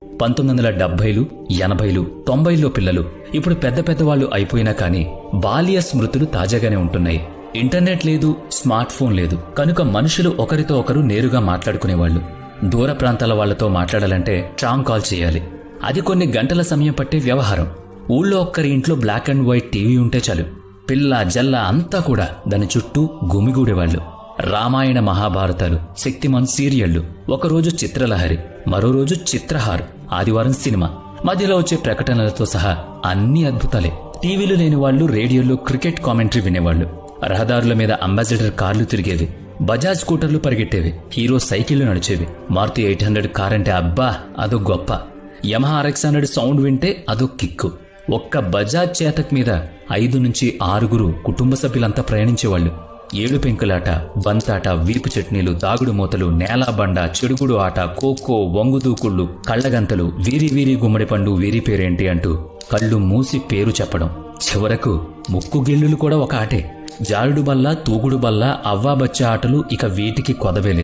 1970లు 80లు 90ల్లో పిల్లలు ఇప్పుడు పెద్ద పెద్దవాళ్లు అయిపోయినా కానీ బాల్య స్మృతులు తాజాగానే ఉంటున్నాయి. ఇంటర్నెట్ లేదు, స్మార్ట్ ఫోన్ లేదు కనుక మనుషులు ఒకరితో ఒకరు నేరుగా మాట్లాడుకునేవాళ్లు. దూర ప్రాంతాల వాళ్లతో మాట్లాడాలంటే ట్రాంగ్ కాల్ చేయాలి. అది కొన్ని గంటల సమయం పట్టే వ్యవహారం. ఊళ్ళో ఒక్కరి ఇంట్లో బ్లాక్ అండ్ వైట్ టీవీ ఉంటే చాలు, పిల్ల జల్ల అంతా కూడా దాని చుట్టూ గుమిగూడేవాళ్లు. రామాయణ మహాభారతాలు, శక్తిమాన్ సీరియళ్లు, ఒకరోజు చిత్రలహరి, మరో రోజు చిత్రహార్, ఆదివారం సినిమా, మధ్యలో వచ్చే ప్రకటనలతో సహా అన్ని అద్భుతాలే. టీవీలు లేని వాళ్లు రేడియోలో క్రికెట్ కామెంటరీ వినేవాళ్లు. రహదారుల మీద అంబాసిడర్ కార్లు తిరిగేవి, బజాజ్ స్కూటర్లు పరిగెట్టేవి, హీరో సైకిళ్లు నడిచేవి. మారుతి 800 కార్ అంటే అబ్బా అదో గొప్ప, యమహా RX100 సౌండ్ వింటే అదో కిక్కు. ఒక్క బజాజ్ చేతక్ మీద 5 నుంచి 6 కుటుంబ సభ్యులంతా ప్రయాణించేవాళ్లు. ఏడు పెంకులాట, బంతాట, వీపు చట్నీలు, దాగుడు మూతలు, నేలాబండ, చెడుగుడు ఆట, ఖోఖో, వంగుదూకుళ్లు, కళ్లగంతలు, వీరి వీరి గుమ్మడి పండు, వీరి పేరేంటి అంటూ కళ్ళు మూసి పేరు చెప్పడం. చివరకు ముక్కు గిల్లులు కూడా ఒక ఆటే. జారుడు బల్ల, తూగుడు బల్ల, అవ్వాబచ్చ ఆటలు ఇక వీటికి కొదవేలే.